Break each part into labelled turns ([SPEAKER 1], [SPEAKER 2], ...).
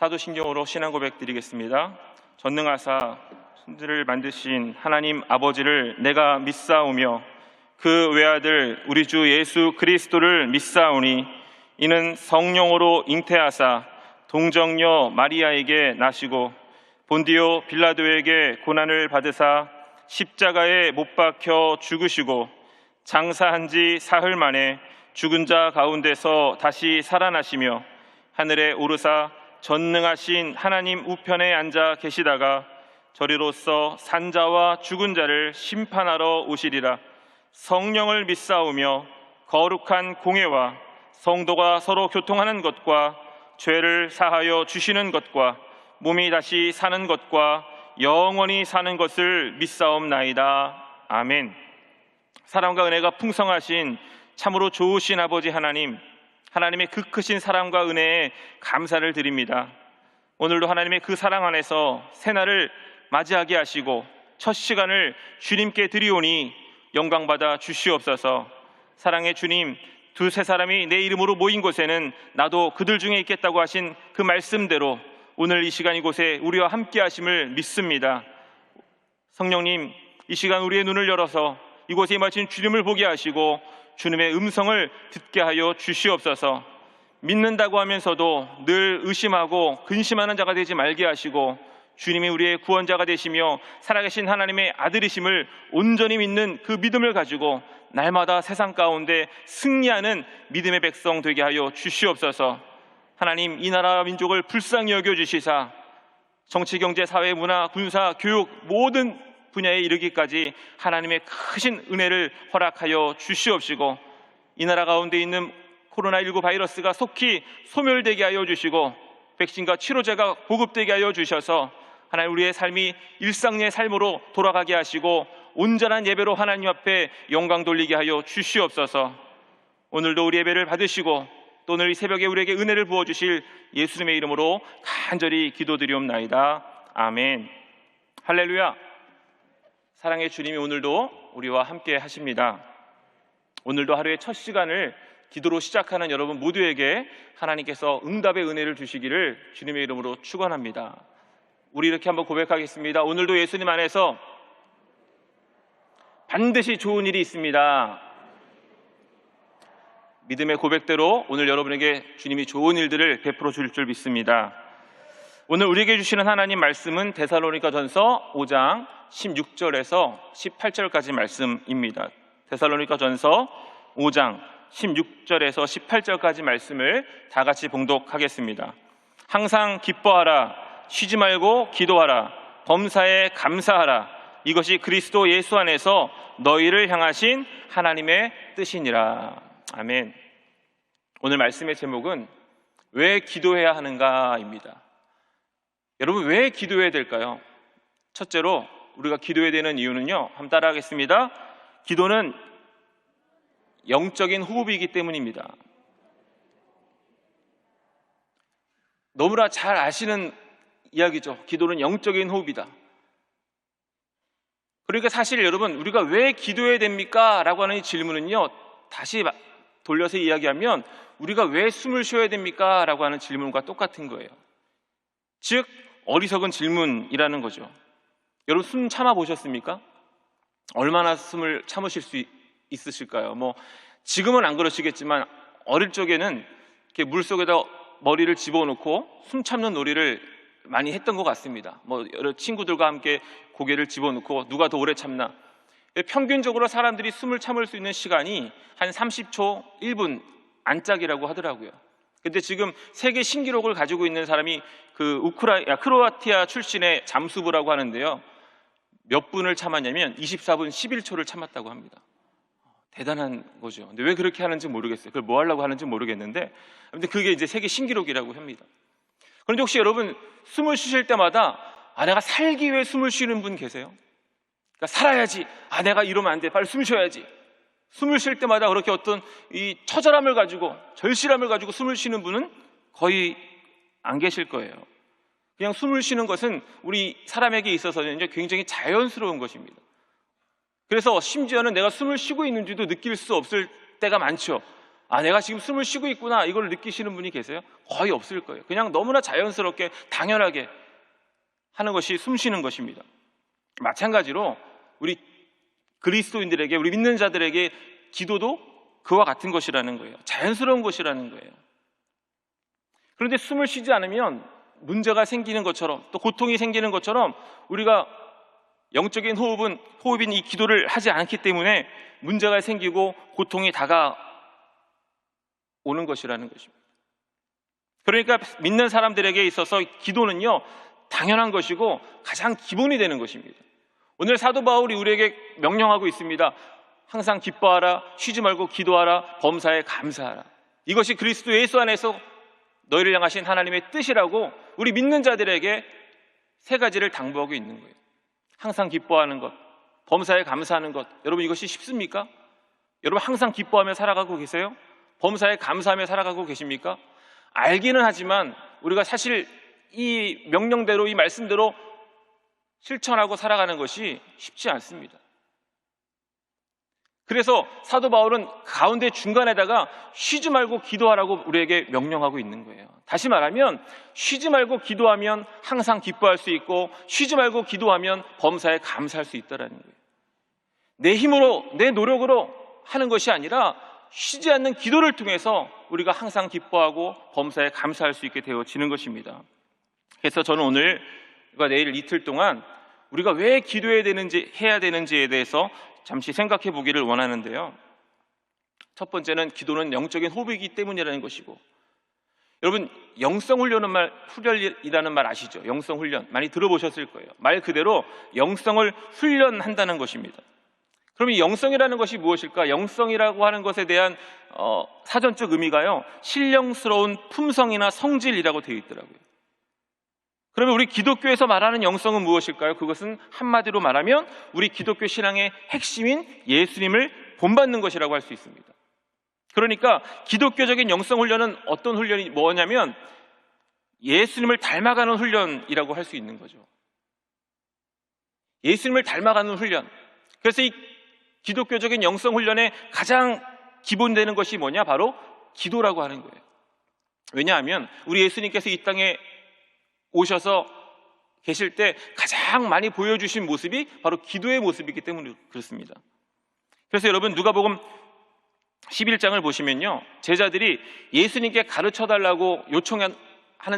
[SPEAKER 1] 사도신경으로 신앙 고백 드리겠습니다. 전능하사 천지를 만드신 하나님 아버지를 내가 믿사오며 그 외아들 우리 주 예수 그리스도를 믿사오니 이는 성령으로 잉태하사 동정녀 마리아에게 나시고 본디오 빌라도에게 고난을 받으사 십자가에 못 박혀 죽으시고 장사한 지 사흘 만에 죽은 자 가운데서 다시 살아나시며 하늘에 오르사 전능하신 하나님 우편에 앉아 계시다가 저리로서 산자와 죽은 자를 심판하러 오시리라. 성령을 믿사오며 거룩한 공회와 성도가 서로 교통하는 것과 죄를 사하여 주시는 것과 몸이 다시 사는 것과 영원히 사는 것을 믿사옵나이다. 아멘. 사랑과 은혜가 풍성하신 참으로 좋으신 아버지 하나님, 하나님의 그 크신 사랑과 은혜에 감사를 드립니다. 오늘도 하나님의 그 사랑 안에서 새날을 맞이하게 하시고 첫 시간을 주님께 드리오니 영광받아 주시옵소서. 사랑의 주님, 두세 사람이 내 이름으로 모인 곳에는 나도 그들 중에 있겠다고 하신 그 말씀대로 오늘 이 시간 이곳에 우리와 함께 하심을 믿습니다. 성령님, 이 시간 우리의 눈을 열어서 이곳에 임하신 주님을 보게 하시고 주님의 음성을 듣게 하여 주시옵소서. 믿는다고 하면서도 늘 의심하고 근심하는 자가 되지 말게 하시고 주님이 우리의 구원자가 되시며 살아계신 하나님의 아들이심을 온전히 믿는 그 믿음을 가지고 날마다 세상 가운데 승리하는 믿음의 백성 되게 하여 주시옵소서. 하나님, 이 나라 민족을 불쌍히 여겨주시사 정치, 경제, 사회, 문화, 군사, 교육 모든 분야에 이르기까지 하나님의 크신 은혜를 허락하여 주시옵시고 이 나라 가운데 있는 코로나19 바이러스가 속히 소멸되게 하여 주시고 백신과 치료제가 보급되게 하여 주셔서 하나님 우리의 삶이 일상의 삶으로 돌아가게 하시고 온전한 예배로 하나님 앞에 영광 돌리게 하여 주시옵소서. 오늘도 우리 예배를 받으시고 또 오늘 이 새벽에 우리에게 은혜를 부어주실 예수님의 이름으로 간절히 기도드리옵나이다. 아멘. 할렐루야. 사랑의 주님이 오늘도 우리와 함께 하십니다. 오늘도 하루의 첫 시간을 기도로 시작하는 여러분 모두에게 하나님께서 응답의 은혜를 주시기를 주님의 이름으로 축원합니다. 우리 이렇게 한번 고백하겠습니다. 오늘도 예수님 안에서 반드시 좋은 일이 있습니다. 믿음의 고백대로 오늘 여러분에게 주님이 좋은 일들을 베풀어 줄 줄 믿습니다. 오늘 우리에게 주시는 하나님 말씀은 데살로니가전서 5장 16절에서 18절까지 말씀입니다. 데살로니가전서 5장 16절에서 18절까지 말씀을 다 같이 봉독하겠습니다. 항상 기뻐하라, 쉬지 말고 기도하라, 범사에 감사하라. 이것이 그리스도 예수 안에서 너희를 향하신 하나님의 뜻이니라. 아멘. 오늘 말씀의 제목은 왜 기도해야 하는가입니다. 여러분, 왜 기도해야 될까요? 첫째로 우리가 기도해야 되는 이유는요, 한번 따라하겠습니다. 기도는 영적인 호흡이기 때문입니다. 너무나 잘 아시는 이야기죠. 기도는 영적인 호흡이다. 그러니까 사실 여러분, 우리가 왜 기도해야 됩니까? 라고 하는 이 질문은요, 다시 돌려서 이야기하면 우리가 왜 숨을 쉬어야 됩니까? 라고 하는 질문과 똑같은 거예요. 즉 어리석은 질문이라는 거죠. 여러분, 숨 참아 보셨습니까? 얼마나 숨을 참으실 수 있으실까요? 지금은 안 그러시겠지만 어릴 적에는 이렇게 물속에다 머리를 집어넣고 숨 참는 놀이를 많이 했던 것 같습니다. 여러 친구들과 함께 고개를 집어넣고 누가 더 오래 참나. 평균적으로 사람들이 숨을 참을 수 있는 시간이 한 30초, 1분 안짝이라고 하더라고요. 근데 지금 세계 신기록을 가지고 있는 사람이 크로아티아 출신의 잠수부라고 하는데요, 몇 분을 참았냐면 24분 11초를 참았다고 합니다. 대단한 거죠. 근데 왜 그렇게 하는지 모르겠어요. 그걸 뭐 하려고 하는지 모르겠는데, 근데 그게 이제 세계 신기록이라고 합니다. 그런데 혹시 여러분, 숨을 쉬실 때마다 내가 살기 위해 숨을 쉬는 분 계세요? 그러니까 살아야지, 내가 이러면 안 돼, 빨리 숨 쉬어야지. 숨을 쉴 때마다 그렇게 어떤 이 처절함을 가지고, 절실함을 가지고 숨을 쉬는 분은 거의 안 계실 거예요. 그냥 숨을 쉬는 것은 우리 사람에게 있어서는 이제 굉장히 자연스러운 것입니다. 그래서 심지어는 내가 숨을 쉬고 있는지도 느낄 수 없을 때가 많죠. 내가 지금 숨을 쉬고 있구나, 이걸 느끼시는 분이 계세요? 거의 없을 거예요. 그냥 너무나 자연스럽게 당연하게 하는 것이 숨 쉬는 것입니다. 마찬가지로 우리 그리스도인들에게, 우리 믿는 자들에게 기도도 그와 같은 것이라는 거예요. 자연스러운 것이라는 거예요. 그런데 숨을 쉬지 않으면 문제가 생기는 것처럼, 또 고통이 생기는 것처럼, 우리가 영적인 호흡인 이 기도를 하지 않기 때문에 문제가 생기고 고통이 다가오는 것이라는 것입니다. 그러니까 믿는 사람들에게 있어서 기도는요, 당연한 것이고 가장 기본이 되는 것입니다. 오늘 사도 바울이 우리에게 명령하고 있습니다. 항상 기뻐하라, 쉬지 말고 기도하라, 범사에 감사하라. 이것이 그리스도 예수 안에서 너희를 향하신 하나님의 뜻이라고 우리 믿는 자들에게 세 가지를 당부하고 있는 거예요. 항상 기뻐하는 것, 범사에 감사하는 것. 여러분, 이것이 쉽습니까? 여러분, 항상 기뻐하며 살아가고 계세요? 범사에 감사하며 살아가고 계십니까? 알기는 하지만 우리가 사실 이 명령대로, 이 말씀대로 실천하고 살아가는 것이 쉽지 않습니다. 그래서 사도 바울은 가운데 중간에다가 쉬지 말고 기도하라고 우리에게 명령하고 있는 거예요. 다시 말하면 쉬지 말고 기도하면 항상 기뻐할 수 있고, 쉬지 말고 기도하면 범사에 감사할 수 있다는 거예요. 내 힘으로, 내 노력으로 하는 것이 아니라 쉬지 않는 기도를 통해서 우리가 항상 기뻐하고 범사에 감사할 수 있게 되어지는 것입니다. 그래서 저는 오늘과 내일 이틀 동안 우리가 왜 기도해야 되는지에 대해서 잠시 생각해 보기를 원하는데요. 첫 번째는 기도는 영적인 호흡이기 때문이라는 것이고, 여러분, 영성훈련이라는 말 아시죠? 영성훈련 많이 들어보셨을 거예요. 말 그대로 영성을 훈련한다는 것입니다. 그럼 이 영성이라는 것이 무엇일까? 영성이라고 하는 것에 대한 사전적 의미가요, 신령스러운 품성이나 성질이라고 되어 있더라고요. 그러면 우리 기독교에서 말하는 영성은 무엇일까요? 그것은 한마디로 말하면 우리 기독교 신앙의 핵심인 예수님을 본받는 것이라고 할 수 있습니다. 그러니까 기독교적인 영성 훈련은 어떤 훈련이 뭐냐면 예수님을 닮아가는 훈련이라고 할 수 있는 거죠. 예수님을 닮아가는 훈련. 그래서 이 기독교적인 영성 훈련의 가장 기본되는 것이 뭐냐? 바로 기도라고 하는 거예요. 왜냐하면 우리 예수님께서 이 땅에 오셔서 계실 때 가장 많이 보여주신 모습이 바로 기도의 모습이기 때문에 그렇습니다. 그래서 여러분, 누가복음 11장을 보시면요, 제자들이 예수님께 가르쳐달라고 요청하는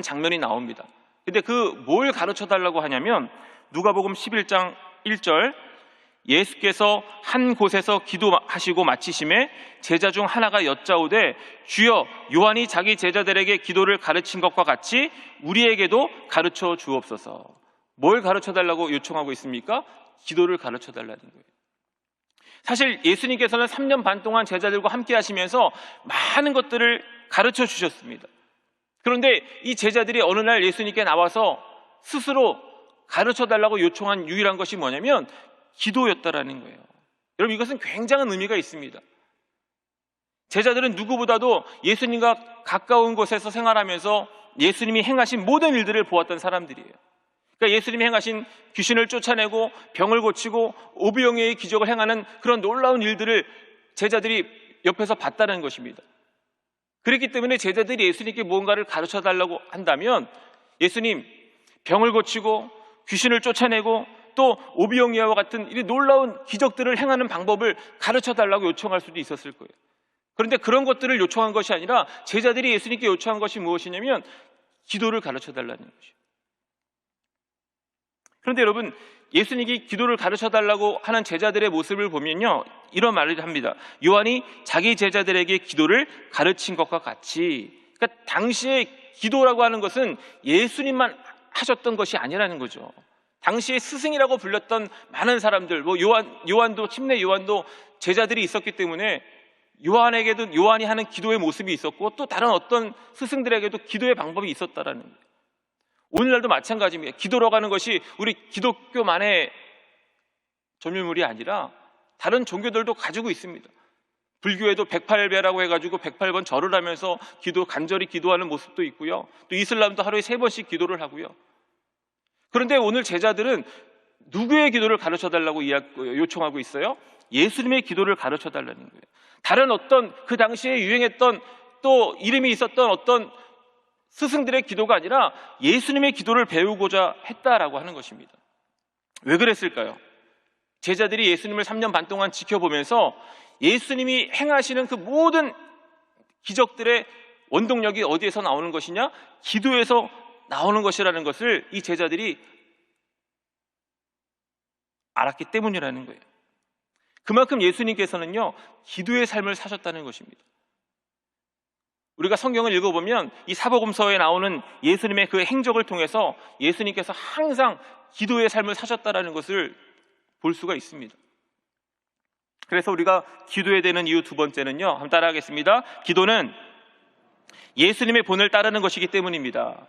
[SPEAKER 1] 장면이 나옵니다. 근데 뭘 가르쳐달라고 하냐면 누가복음 11장 1절, 예수께서 한 곳에서 기도하시고 마치심에 제자 중 하나가 여짜오되 주여, 요한이 자기 제자들에게 기도를 가르친 것과 같이 우리에게도 가르쳐 주옵소서. 뭘 가르쳐 달라고 요청하고 있습니까? 기도를 가르쳐 달라는 거예요. 사실 예수님께서는 3년 반 동안 제자들과 함께 하시면서 많은 것들을 가르쳐 주셨습니다. 그런데 이 제자들이 어느 날 예수님께 나와서 스스로 가르쳐 달라고 요청한 유일한 것이 뭐냐면 기도였다라는 거예요. 여러분, 이것은 굉장한 의미가 있습니다. 제자들은 누구보다도 예수님과 가까운 곳에서 생활하면서 예수님이 행하신 모든 일들을 보았던 사람들이에요. 그러니까 예수님이 행하신 귀신을 쫓아내고 병을 고치고 오병이어의 기적을 행하는 그런 놀라운 일들을 제자들이 옆에서 봤다는 것입니다. 그렇기 때문에 제자들이 예수님께 무언가를 가르쳐 달라고 한다면 예수님, 병을 고치고 귀신을 쫓아내고 또 오병이어와 같은 이 놀라운 기적들을 행하는 방법을 가르쳐 달라고 요청할 수도 있었을 거예요. 그런데 그런 것들을 요청한 것이 아니라 제자들이 예수님께 요청한 것이 무엇이냐면 기도를 가르쳐 달라는 것이에요. 그런데 여러분, 예수님이 기도를 가르쳐 달라고 하는 제자들의 모습을 보면요, 이런 말을 합니다. 요한이 자기 제자들에게 기도를 가르친 것과 같이. 그러니까 당시에 기도라고 하는 것은 예수님만 하셨던 것이 아니라는 거죠. 당시에 스승이라고 불렸던 많은 사람들, 요한도, 침례 요한도 제자들이 있었기 때문에 요한에게도 요한이 하는 기도의 모습이 있었고, 또 다른 어떤 스승들에게도 기도의 방법이 있었다라는 거예요. 오늘날도 마찬가지입니다. 기도라고 하는 것이 우리 기독교만의 점유물이 아니라 다른 종교들도 가지고 있습니다. 불교에도 108배라고 해가지고 108번 절을 하면서 간절히 기도하는 모습도 있고요. 또 이슬람도 하루에 3번씩 기도를 하고요. 그런데 오늘 제자들은 누구의 기도를 가르쳐달라고 요청하고 있어요? 예수님의 기도를 가르쳐 달라는 거예요. 다른 어떤 그 당시에 유행했던 또 이름이 있었던 어떤 스승들의 기도가 아니라 예수님의 기도를 배우고자 했다라고 하는 것입니다. 왜 그랬을까요? 제자들이 예수님을 3년 반 동안 지켜보면서 예수님이 행하시는 그 모든 기적들의 원동력이 어디에서 나오는 것이냐? 기도에서 나오는 것이라는 것을 이 제자들이 알았기 때문이라는 거예요. 그만큼 예수님께서는요, 기도의 삶을 사셨다는 것입니다. 우리가 성경을 읽어보면 이 사복음서에 나오는 예수님의 그 행적을 통해서 예수님께서 항상 기도의 삶을 사셨다는 것을 볼 수가 있습니다. 그래서 우리가 기도해야 되는 이유 두 번째는요, 한번 따라하겠습니다. 기도는 예수님의 본을 따르는 것이기 때문입니다.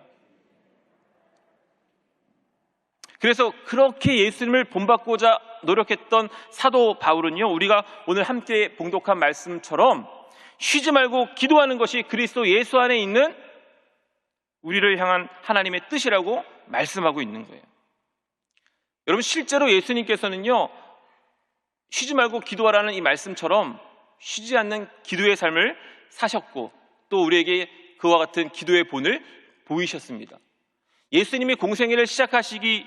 [SPEAKER 1] 그래서 그렇게 예수님을 본받고자 노력했던 사도 바울은요, 우리가 오늘 함께 봉독한 말씀처럼 쉬지 말고 기도하는 것이 그리스도 예수 안에 있는 우리를 향한 하나님의 뜻이라고 말씀하고 있는 거예요. 여러분, 실제로 예수님께서는요, 쉬지 말고 기도하라는 이 말씀처럼 쉬지 않는 기도의 삶을 사셨고 또 우리에게 그와 같은 기도의 본을 보이셨습니다. 예수님이 공생애를 시작하실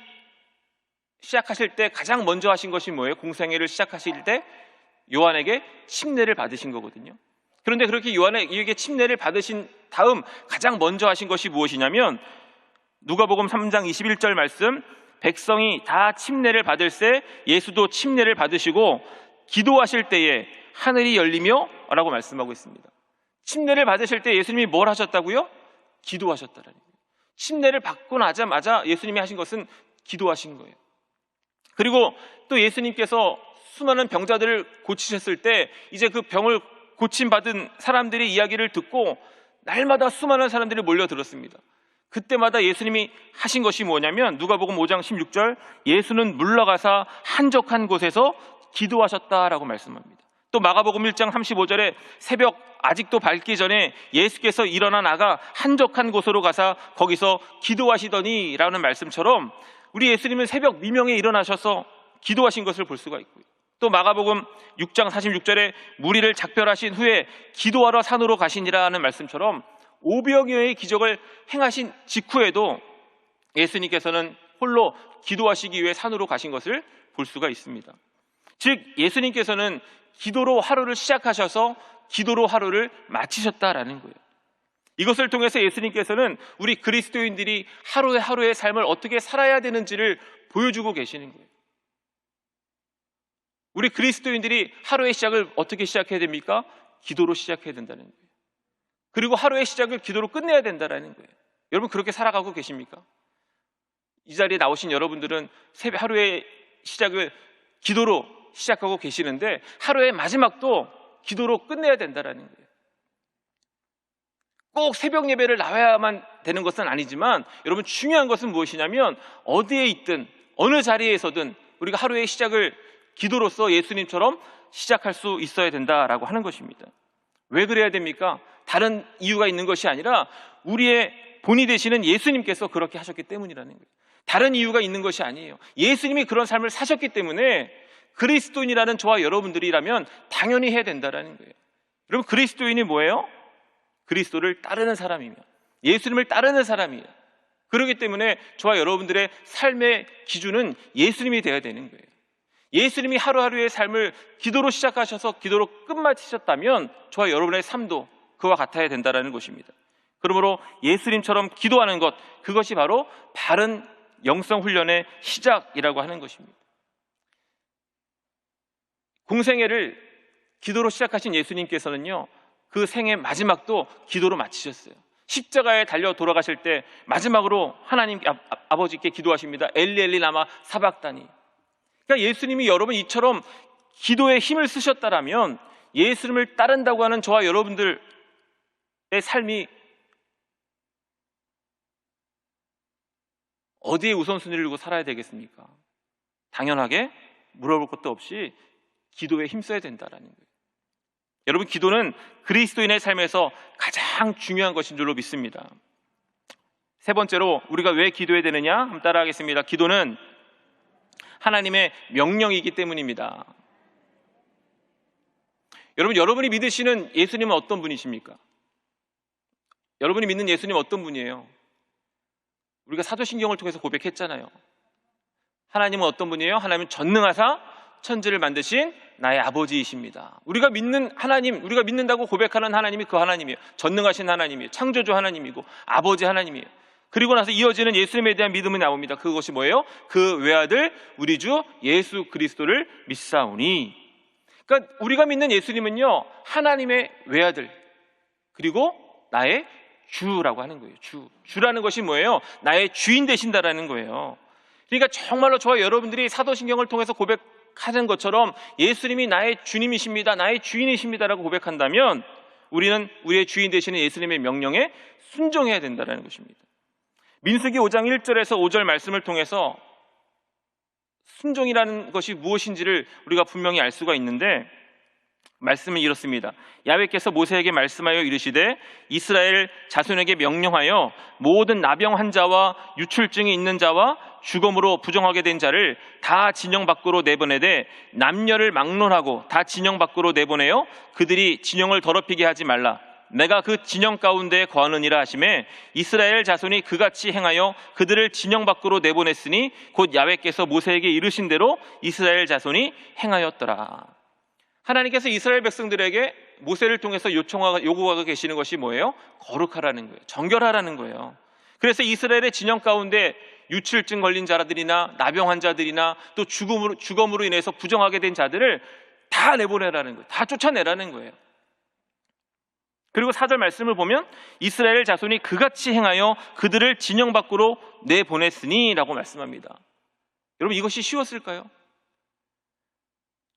[SPEAKER 1] 때 가장 먼저 하신 것이 뭐예요? 공생애를 시작하실 때 요한에게 침례를 받으신 거거든요. 그런데 그렇게 요한에게 침례를 받으신 다음 가장 먼저 하신 것이 무엇이냐면 누가복음 3장 21절 말씀, 백성이 다 침례를 받을새 예수도 침례를 받으시고 기도하실 때에 하늘이 열리며 라고 말씀하고 있습니다. 침례를 받으실 때 예수님이 뭘 하셨다고요? 기도하셨다라는 거예요. 침례를 받고 나자마자 예수님이 하신 것은 기도하신 거예요. 그리고 또 예수님께서 수많은 병자들을 고치셨을 때 이제 그 병을 고침받은 사람들의 이야기를 듣고 날마다 수많은 사람들이 몰려들었습니다. 그때마다 예수님이 하신 것이 뭐냐면 누가복음 5장 16절, 예수는 물러가사 한적한 곳에서 기도하셨다라고 말씀합니다. 또 마가복음 1장 35절에 새벽 아직도 밝기 전에 예수께서 일어나 나가 한적한 곳으로 가사 거기서 기도하시더니 라는 말씀처럼 우리 예수님은 새벽 미명에 일어나셔서 기도하신 것을 볼 수가 있고요. 또 마가복음 6장 46절에 무리를 작별하신 후에 기도하러 산으로 가시니라는 말씀처럼 500여의 기적을 행하신 직후에도 예수님께서는 홀로 기도하시기 위해 산으로 가신 것을 볼 수가 있습니다. 즉 예수님께서는 기도로 하루를 시작하셔서 기도로 하루를 마치셨다라는 거예요. 이것을 통해서 예수님께서는 우리 그리스도인들이 하루의 삶을 어떻게 살아야 되는지를 보여주고 계시는 거예요. 우리 그리스도인들이 하루의 시작을 어떻게 시작해야 됩니까? 기도로 시작해야 된다는 거예요. 그리고 하루의 시작을 기도로 끝내야 된다는 거예요. 여러분 그렇게 살아가고 계십니까? 이 자리에 나오신 여러분들은 하루의 시작을 기도로 시작하고 계시는데 하루의 마지막도 기도로 끝내야 된다는 거예요. 꼭 새벽 예배를 나와야만 되는 것은 아니지만 여러분 중요한 것은 무엇이냐면 어디에 있든 어느 자리에서든 우리가 하루의 시작을 기도로서 예수님처럼 시작할 수 있어야 된다라고 하는 것입니다. 왜 그래야 됩니까? 다른 이유가 있는 것이 아니라 우리의 본이 되시는 예수님께서 그렇게 하셨기 때문이라는 거예요. 다른 이유가 있는 것이 아니에요. 예수님이 그런 삶을 사셨기 때문에 그리스도인이라는 저와 여러분들이라면 당연히 해야 된다는 거예요. 여러분 그리스도인이 뭐예요? 그리스도를 따르는 사람이며 예수님을 따르는 사람이에요. 그렇기 때문에 저와 여러분들의 삶의 기준은 예수님이 되어야 되는 거예요. 예수님이 하루하루의 삶을 기도로 시작하셔서 기도로 끝마치셨다면 저와 여러분의 삶도 그와 같아야 된다는 것입니다. 그러므로 예수님처럼 기도하는 것, 그것이 바로 바른 영성 훈련의 시작이라고 하는 것입니다. 공생애를 기도로 시작하신 예수님께서는요, 그 생의 마지막도 기도로 마치셨어요. 십자가에 달려 돌아가실 때 마지막으로 하나님 아버지께 기도하십니다. 엘리 엘리 라마 사박다니. 그러니까 예수님이 여러분 이처럼 기도에 힘을 쓰셨다라면 예수님을 따른다고 하는 저와 여러분들의 삶이 어디에 우선순위를 두고 살아야 되겠습니까? 당연하게 물어볼 것도 없이 기도에 힘써야 된다는 거예요. 여러분 기도는 그리스도인의 삶에서 가장 중요한 것인 줄로 믿습니다. 세 번째로 우리가 왜 기도해야 되느냐? 한번 따라하겠습니다. 기도는 하나님의 명령이기 때문입니다. 여러분이 믿으시는 예수님은 어떤 분이십니까? 여러분이 믿는 예수님은 어떤 분이에요? 우리가 사도신경을 통해서 고백했잖아요. 하나님은 어떤 분이에요? 하나님은 전능하사 천지를 만드신 나의 아버지이십니다. 우리가 믿는 하나님, 우리가 믿는다고 고백하는 하나님이 그 하나님이에요. 전능하신 하나님이에요. 창조주 하나님이고 아버지 하나님이에요. 그리고 나서 이어지는 예수님에 대한 믿음이 나옵니다. 그것이 뭐예요? 그 외아들 우리 주 예수 그리스도를 믿사오니. 그러니까 우리가 믿는 예수님은요, 하나님의 외아들, 그리고 나의 주라고 하는 거예요. 주라는 것이 뭐예요? 나의 주인 되신다라는 거예요. 그러니까 정말로 저와 여러분들이 사도신경을 통해서 고백하는 것처럼 예수님이 나의 주님이십니다, 나의 주인이십니다라고 고백한다면 우리는 우리의 주인 되시는 예수님의 명령에 순종해야 된다는 것입니다. 민수기 5장 1절에서 5절 말씀을 통해서 순종이라는 것이 무엇인지를 우리가 분명히 알 수가 있는데, 말씀은 이렇습니다. 야훼께서 모세에게 말씀하여 이르시되 이스라엘 자손에게 명령하여 모든 나병 환자와 유출증이 있는 자와 죽음으로 부정하게 된 자를 다 진영 밖으로 내보내되 남녀를 막론하고 다 진영 밖으로 내보내어 그들이 진영을 더럽히게 하지 말라. 내가 그 진영 가운데 거하느니라 하시매 이스라엘 자손이 그같이 행하여 그들을 진영 밖으로 내보냈으니 곧 야훼께서 모세에게 이르신 대로 이스라엘 자손이 행하였더라. 하나님께서 이스라엘 백성들에게 모세를 통해서 요구하고 계시는 것이 뭐예요? 거룩하라는 거예요. 정결하라는 거예요. 그래서 이스라엘의 진영 가운데 유출증 걸린 자들이나 나병 환자들이나 또 죽음으로 인해서 부정하게 된 자들을 다 내보내라는 거예요. 다 쫓아내라는 거예요. 그리고 4절 말씀을 보면 이스라엘 자손이 그같이 행하여 그들을 진영 밖으로 내보냈으니 라고 말씀합니다. 여러분, 이것이 쉬웠을까요?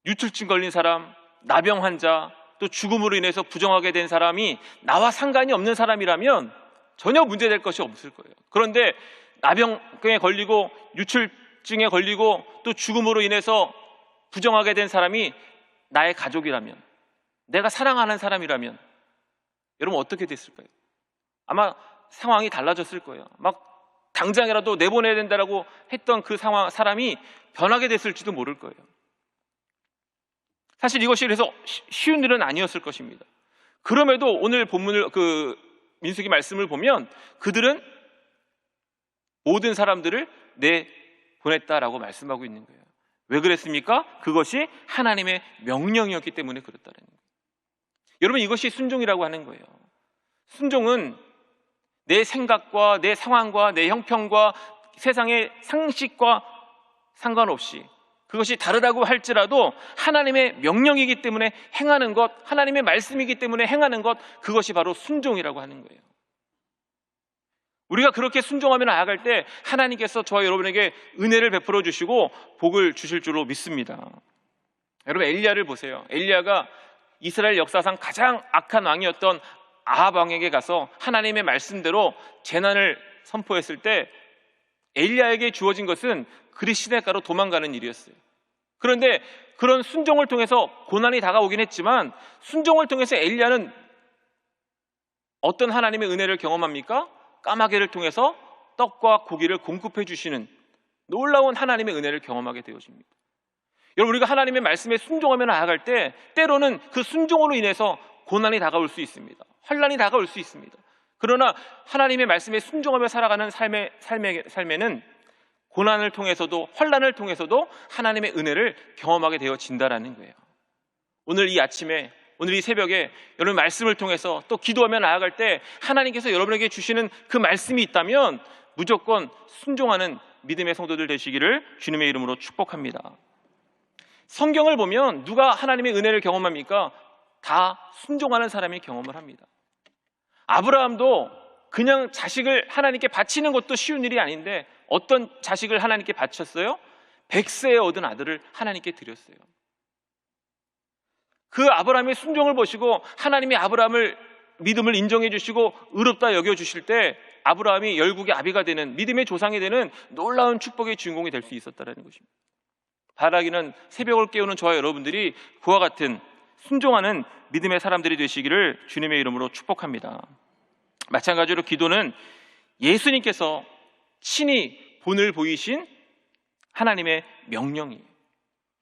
[SPEAKER 1] 유출증 걸린 사람, 나병 환자, 또 죽음으로 인해서 부정하게 된 사람이 나와 상관이 없는 사람이라면 전혀 문제될 것이 없을 거예요. 그런데 나병에 걸리고 유출증에 걸리고 또 죽음으로 인해서 부정하게 된 사람이 나의 가족이라면, 내가 사랑하는 사람이라면 여러분 어떻게 됐을까요? 아마 상황이 달라졌을 거예요. 막 당장이라도 내보내야 된다라고 했던 그 사람이 변하게 됐을지도 모를 거예요. 사실 이것이 그래서 쉬운 일은 아니었을 것입니다. 그럼에도 오늘 본문을 민수기 말씀을 보면 그들은 모든 사람들을 내보냈다라고 말씀하고 있는 거예요. 왜 그랬습니까? 그것이 하나님의 명령이었기 때문에 그렇다는 거예요. 여러분, 이것이 순종이라고 하는 거예요. 순종은 내 생각과 내 상황과 내 형편과 세상의 상식과 상관없이 그것이 다르다고 할지라도 하나님의 명령이기 때문에 행하는 것, 하나님의 말씀이기 때문에 행하는 것, 그것이 바로 순종이라고 하는 거예요. 우리가 그렇게 순종하며 나아갈 때 하나님께서 저와 여러분에게 은혜를 베풀어 주시고 복을 주실 줄로 믿습니다. 여러분, 엘리야를 보세요. 엘리야가 이스라엘 역사상 가장 악한 왕이었던 아합 왕에게 가서 하나님의 말씀대로 재난을 선포했을 때 엘리야에게 주어진 것은 그리 시냇가로 도망가는 일이었어요. 그런데 그런 순종을 통해서 고난이 다가오긴 했지만 순종을 통해서 엘리야는 어떤 하나님의 은혜를 경험합니까? 까마귀를 통해서 떡과 고기를 공급해 주시는 놀라운 하나님의 은혜를 경험하게 되어집니다. 여러분, 우리가 하나님의 말씀에 순종하며 나아갈 때 때로는 그 순종으로 인해서 고난이 다가올 수 있습니다. 환난이 다가올 수 있습니다. 그러나 하나님의 말씀에 순종하며 살아가는 삶에는 고난을 통해서도 환난을 통해서도 하나님의 은혜를 경험하게 되어진다라는 거예요. 오늘 이 아침에, 오늘 이 새벽에 여러분 말씀을 통해서 또 기도하며 나아갈 때 하나님께서 여러분에게 주시는 그 말씀이 있다면 무조건 순종하는 믿음의 성도들 되시기를 주님의 이름으로 축복합니다. 성경을 보면 누가 하나님의 은혜를 경험합니까? 다 순종하는 사람이 경험을 합니다. 아브라함도 그냥 자식을 하나님께 바치는 것도 쉬운 일이 아닌데 어떤 자식을 하나님께 바쳤어요? 100세에 얻은 아들을 하나님께 드렸어요. 그 아브라함의 순종을 보시고 하나님이 아브라함을 믿음을 인정해 주시고 의롭다 여겨 주실 때 아브라함이 열국의 아비가 되는, 믿음의 조상이 되는 놀라운 축복의 주인공이 될 수 있었다는 것입니다. 바라기는 새벽을 깨우는 저와 여러분들이 그와 같은 순종하는 믿음의 사람들이 되시기를 주님의 이름으로 축복합니다. 마찬가지로 기도는 예수님께서 친히 본을 보이신 하나님의 명령이에요.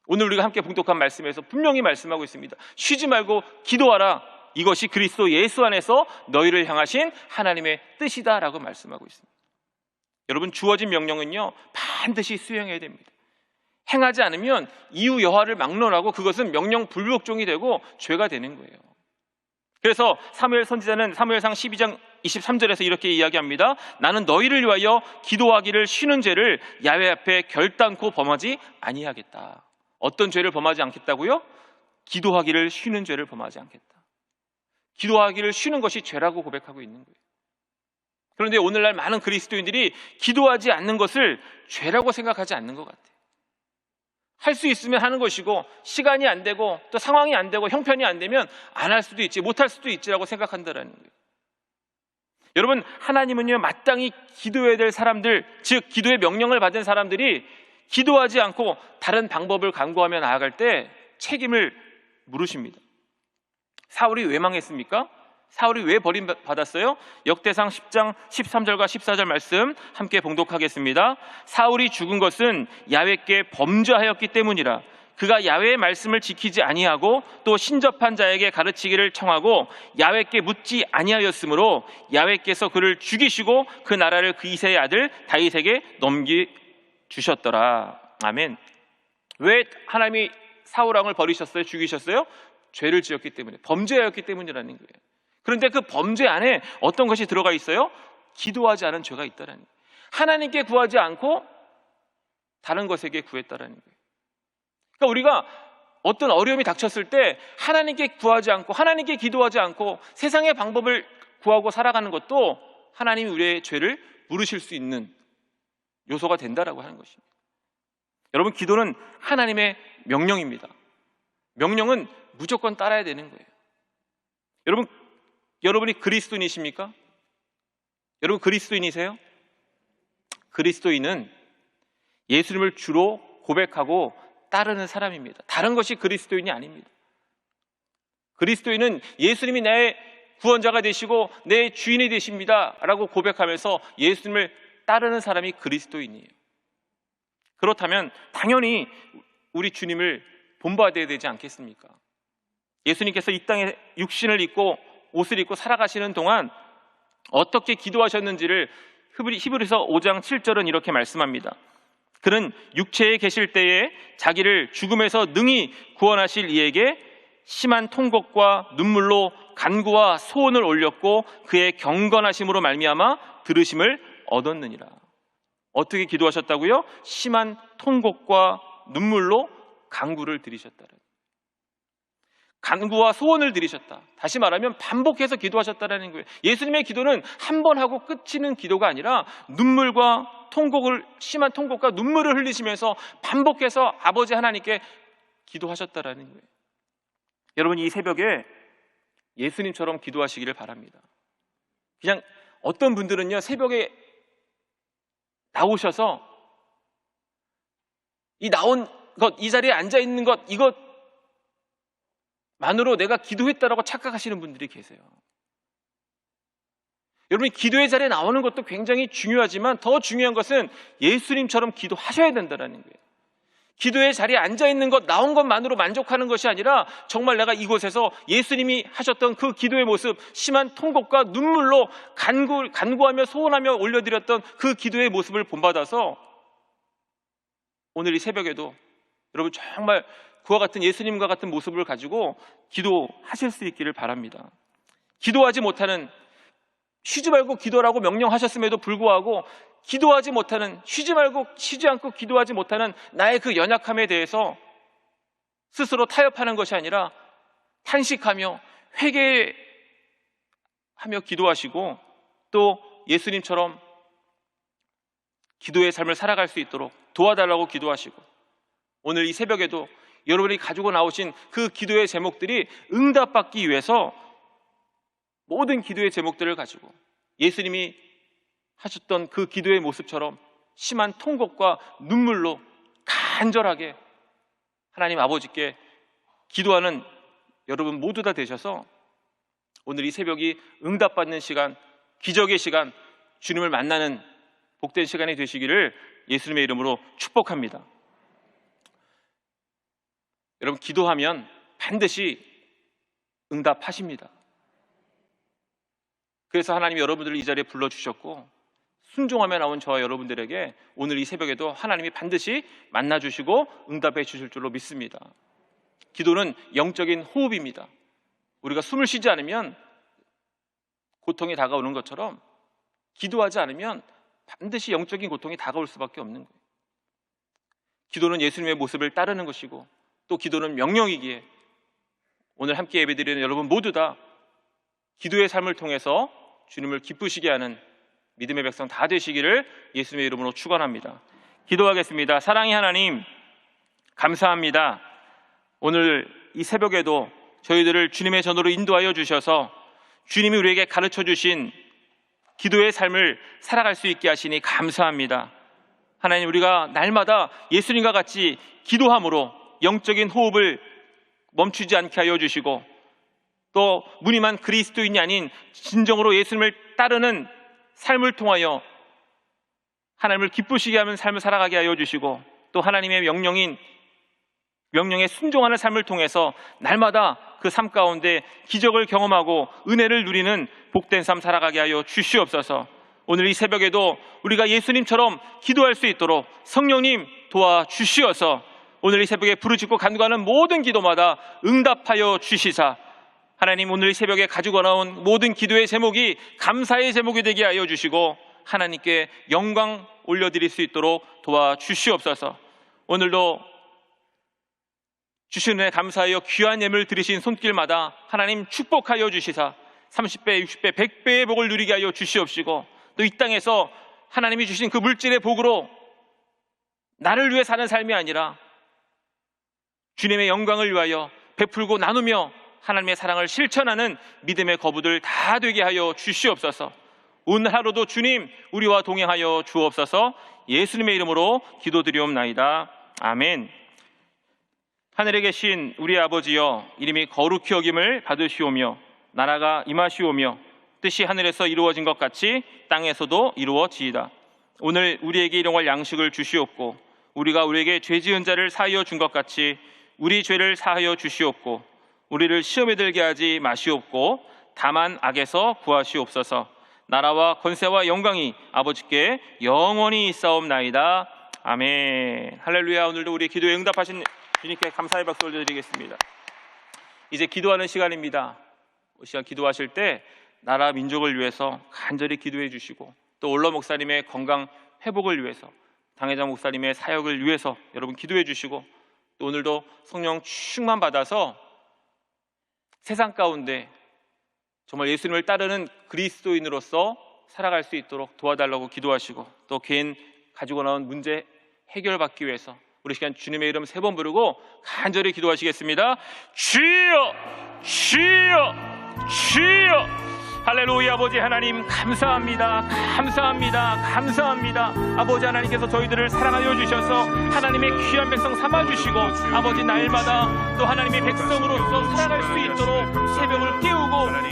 [SPEAKER 1] 오늘 우리가 함께 봉독한 말씀에서 분명히 말씀하고 있습니다. 쉬지 말고 기도하라. 이것이 그리스도 예수 안에서 너희를 향하신 하나님의 뜻이다라고 말씀하고 있습니다. 여러분, 주어진 명령은요, 반드시 수행해야 됩니다. 행하지 않으면 이후 여하를 막론하고 그것은 명령 불복종이 되고 죄가 되는 거예요. 그래서 사무엘 선지자는 사무엘상 12장 23절에서 이렇게 이야기합니다. 나는 너희를 위하여 기도하기를 쉬는 죄를 야훼 앞에 결단코 범하지 아니하겠다. 어떤 죄를 범하지 않겠다고요? 기도하기를 쉬는 죄를 범하지 않겠다. 기도하기를 쉬는 것이 죄라고 고백하고 있는 거예요. 그런데 오늘날 많은 그리스도인들이 기도하지 않는 것을 죄라고 생각하지 않는 것 같아요. 할 수 있으면 하는 것이고, 시간이 안 되고 또 상황이 안 되고 형편이 안 되면 안 할 수도 있지, 못 할 수도 있지라고 생각한다는 거예요. 여러분, 하나님은요, 마땅히 기도해야 될 사람들, 즉 기도의 명령을 받은 사람들이 기도하지 않고 다른 방법을 강구하며 나아갈 때 책임을 물으십니다. 사울이 왜 망했습니까? 사울이 왜 버림받았어요? 역대상 10장 13절과 14절 말씀 함께 봉독하겠습니다. 사울이 죽은 것은 야훼께 범죄하였기 때문이라. 그가 야훼의 말씀을 지키지 아니하고 또 신접한 자에게 가르치기를 청하고 야훼께 묻지 아니하였으므로 야훼께서 그를 죽이시고 그 나라를 그 이새의 아들 다윗에게 넘기주셨더라. 아멘. 왜 하나님이 사울 왕을 버리셨어요? 죽이셨어요? 죄를 지었기 때문에, 범죄하였기 때문이라는 거예요. 그런데 그 범죄 안에 어떤 것이 들어가 있어요? 기도하지 않은 죄가 있다는 거예요. 하나님께 구하지 않고 다른 것에게 구했다라는 거예요. 그러니까 우리가 어떤 어려움이 닥쳤을 때 하나님께 구하지 않고, 하나님께 기도하지 않고 세상의 방법을 구하고 살아가는 것도 하나님이 우리의 죄를 물으실 수 있는 요소가 된다라고 하는 것입니다. 여러분, 기도는 하나님의 명령입니다. 명령은 무조건 따라야 되는 거예요. 여러분이 그리스도인이십니까? 여러분, 그리스도인이세요? 그리스도인은 예수님을 주로 고백하고 따르는 사람입니다. 다른 것이 그리스도인이 아닙니다. 그리스도인은 예수님이 나의 구원자가 되시고 내 주인이 되십니다 라고 고백하면서 예수님을 따르는 사람이 그리스도인이에요. 그렇다면 당연히 우리 주님을 본받아야 되지 않겠습니까? 예수님께서 이 땅에 육신을 입고 옷을 입고 살아가시는 동안 어떻게 기도하셨는지를 히브리서 5장 7절은 이렇게 말씀합니다. 그는 육체에 계실 때에 자기를 죽음에서 능히 구원하실 이에게 심한 통곡과 눈물로 간구와 소원을 올렸고 그의 경건하심으로 말미암아 들으심을 얻었느니라. 어떻게 기도하셨다고요? 심한 통곡과 눈물로 간구를 드리셨다는, 간구와 소원을 드리셨다. 다시 말하면 반복해서 기도하셨다는 거예요. 예수님의 기도는 한 번 하고 끝이는 기도가 아니라 눈물과 통곡을, 심한 통곡과 눈물을 흘리시면서 반복해서 아버지 하나님께 기도하셨다는 거예요. 여러분, 이 새벽에 예수님처럼 기도하시기를 바랍니다. 그냥 어떤 분들은요, 새벽에 나오셔서 이 나온 것, 이 자리에 앉아 있는 것, 이것만으로 내가 기도했다라고 착각하시는 분들이 계세요. 여러분이 기도의 자리에 나오는 것도 굉장히 중요하지만 더 중요한 것은 예수님처럼 기도하셔야 된다는 거예요. 기도의 자리에 앉아 있는 것, 나온 것만으로 만족하는 것이 아니라 정말 내가 이곳에서 예수님이 하셨던 그 기도의 모습, 심한 통곡과 눈물로 간구하며 소원하며 올려드렸던 그 기도의 모습을 본받아서 오늘 이 새벽에도 여러분 정말 그와 같은 예수님과 같은 모습을 가지고 기도하실 수 있기를 바랍니다. 기도하지 못하는, 쉬지 말고 기도라고 명령하셨음에도 불구하고 기도하지 못하는, 쉬지 않고 기도하지 못하는 나의 그 연약함에 대해서 스스로 타협하는 것이 아니라 탄식하며 회개하며 기도하시고 또 예수님처럼 기도의 삶을 살아갈 수 있도록 도와달라고 기도하시고, 오늘 이 새벽에도 여러분이 가지고 나오신 그 기도의 제목들이 응답받기 위해서 모든 기도의 제목들을 가지고 예수님이 하셨던 그 기도의 모습처럼 심한 통곡과 눈물로 간절하게 하나님 아버지께 기도하는 여러분 모두 다 되셔서 오늘 이 새벽이 응답받는 시간, 기적의 시간, 주님을 만나는 복된 시간이 되시기를 예수님의 이름으로 축복합니다. 여러분, 기도하면 반드시 응답하십니다. 그래서 하나님이 여러분들을 이 자리에 불러주셨고, 순종하며 나온 저와 여러분들에게 오늘 이 새벽에도 하나님이 반드시 만나주시고 응답해 주실 줄로 믿습니다. 기도는 영적인 호흡입니다. 우리가 숨을 쉬지 않으면 고통이 다가오는 것처럼 기도하지 않으면 반드시 영적인 고통이 다가올 수밖에 없는 거예요. 기도는 예수님의 모습을 따르는 것이고, 또 기도는 명령이기에 오늘 함께 예배드리는 여러분 모두 다 기도의 삶을 통해서 주님을 기쁘시게 하는 믿음의 백성 다 되시기를 예수님의 이름으로 축원합니다. 기도하겠습니다. 사랑의 하나님, 감사합니다. 오늘 이 새벽에도 저희들을 주님의 전으로 인도하여 주셔서 주님이 우리에게 가르쳐 주신 기도의 삶을 살아갈 수 있게 하시니 감사합니다. 하나님, 우리가 날마다 예수님과 같이 기도함으로 영적인 호흡을 멈추지 않게 하여 주시고, 또 무늬만 그리스도인이 아닌 진정으로 예수님을 따르는 삶을 통하여 하나님을 기쁘시게 하는 삶을 살아가게 하여 주시고, 또 하나님의 명령에 순종하는 삶을 통해서 날마다 그 삶 가운데 기적을 경험하고 은혜를 누리는 복된 삶 살아가게 하여 주시옵소서. 오늘 이 새벽에도 우리가 예수님처럼 기도할 수 있도록 성령님 도와주시어서 오늘 이 새벽에 부르짖고 간구하는 모든 기도마다 응답하여 주시사, 하나님, 오늘 이 새벽에 가지고 나온 모든 기도의 제목이 감사의 제목이 되게 하여 주시고 하나님께 영광 올려드릴 수 있도록 도와주시옵소서. 오늘도 주신 은혜 감사하여 귀한 예물 드리신 손길마다 하나님 축복하여 주시사 30배, 60배, 100배의 복을 누리게 하여 주시옵시고, 또 이 땅에서 하나님이 주신 그 물질의 복으로 나를 위해 사는 삶이 아니라 주님의 영광을 위하여 베풀고 나누며 하나님의 사랑을 실천하는 믿음의 거부들 다 되게 하여 주시옵소서. 오늘 하루도 주님 우리와 동행하여 주옵소서. 예수님의 이름으로 기도드리옵나이다. 아멘. 하늘에 계신 우리 아버지여, 이름이 거룩히 여김을 받으시오며 나라가 임하시오며 뜻이 하늘에서 이루어진 것 같이 땅에서도 이루어지이다. 오늘 우리에게 일용할 양식을 주시옵고, 우리가 우리에게 죄 지은 자를 사하여 준 것 같이 우리 죄를 사하여 주시옵고, 우리를 시험에 들게 하지 마시옵고 다만 악에서 구하시옵소서. 나라와 권세와 영광이 아버지께 영원히 있사옵나이다. 아멘. 할렐루야. 오늘도 우리 기도에 응답하신 주님께 감사의 박수 올려드리겠습니다. 이제 기도하는 시간입니다. 이 시간 기도하실 때 나라 민족을 위해서 간절히 기도해 주시고, 또 올러 목사님의 건강 회복을 위해서, 당회장 목사님의 사역을 위해서 여러분 기도해 주시고, 또 오늘도 성령 충만 받아서 세상 가운데 정말 예수님을 따르는 그리스도인으로서 살아갈 수 있도록 도와달라고 기도하시고, 또 개인 가지고 나온 문제 해결받기 위해서 우리 시간 주님의 이름 3번 부르고 간절히 기도하시겠습니다. 주여, 주여, 주여. 할렐루야. 아버지 하나님 감사합니다. 감사합니다. 감사합니다. 아버지 하나님께서 저희들을 사랑하여 주셔서 하나님의 귀한 백성 삼아주시고, 아버지 날마다 또 하나님의 백성으로서 살아갈 수 있도록 새벽을 깨우고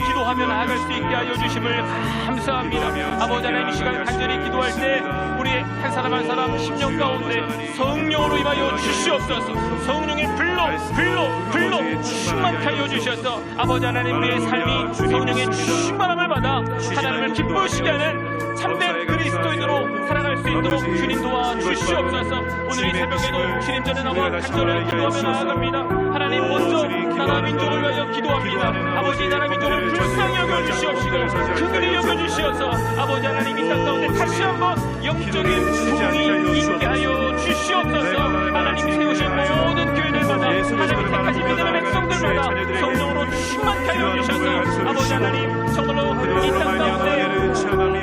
[SPEAKER 1] 기도하며 나아갈 수 있게 하여 주심을 감사합니다. 아버지 하나님, 이 시간 간절히 기도할 때 우리 한 사람 한 사람 심령 가운데 성령으로 임하여 주시옵소서. 성령의 불로 충만케 하여 주셔서 아버지 하나님, 우리의 삶이 성령의 충만함을 받아 하나님을 기쁘시게 하는 참된 그리스도인으로 살아갈 수 있도록 주님 도와주시옵소서. 오늘 이 새벽에도 주님 전에 나와 간절히 기도하며 나아갑니다. 하나님, 먼저 나라 민족을 위하여 기도합니다. 아버지, 나라 민족을 불쌍히 여겨주시옵시고 긍휼히 여겨주시어서 아버지 하나님, 이 땅 가운데 다시 한번 영적인 부흥이 있게 하여 주시옵소서. 하나님 세우신 모든 교회들마다, 하나님 택하신 믿음의 백성들마다 성령으로 충만케 하여 주셔서 아버지 하나님, 정말로 이 땅 가운데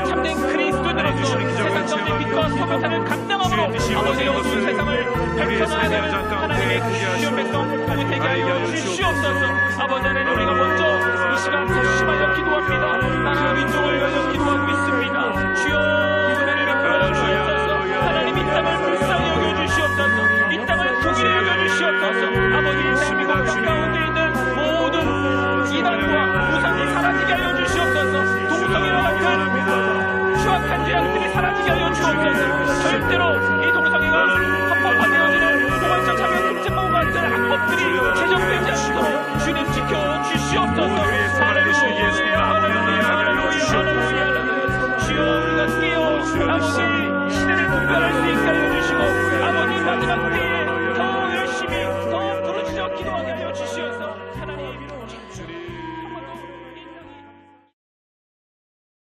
[SPEAKER 1] 참된 그리스도인으로서 세상 가운데 빛과 소명탄을 감당함으로 아버지 어두운 세상을 펼쳐나가야 되는 하나님의 귀한 백성 복이 되게 하여 주시옵소서. 아버지 하나님, 우리가 먼저 이 시간 다심하여 기도합니다. 나라 민족을 위하여 기도하고 있습니다. 주여 은혜를 베풀어 주시옵소서. 하나님, 이 땅을 불쌍히 여겨주시옵소서. 이 땅을 긍휼히 여겨주시옵소서. 아버지, 대한민국 땅 가운데 있는 모든 이단과 우상이 사라지게 하여 주시옵소서. 동성애와 같은 추악한 죄악들이 사라지게 하여 주옵소서. 절대로 이 동성애가 합법화되어지는 공원적 차별 금지법 같은 악법
[SPEAKER 2] 계획들이 재정되지 않도록 주님 지켜주시옵소서. 할렐루야, 할렐루야, 할렐루야. 주여, 우리가 깨어 아버지 시대를 분별할 수 있게 하여 주시고 아버지 마지막 때에 더 열심히 더 부르짖어 기도하게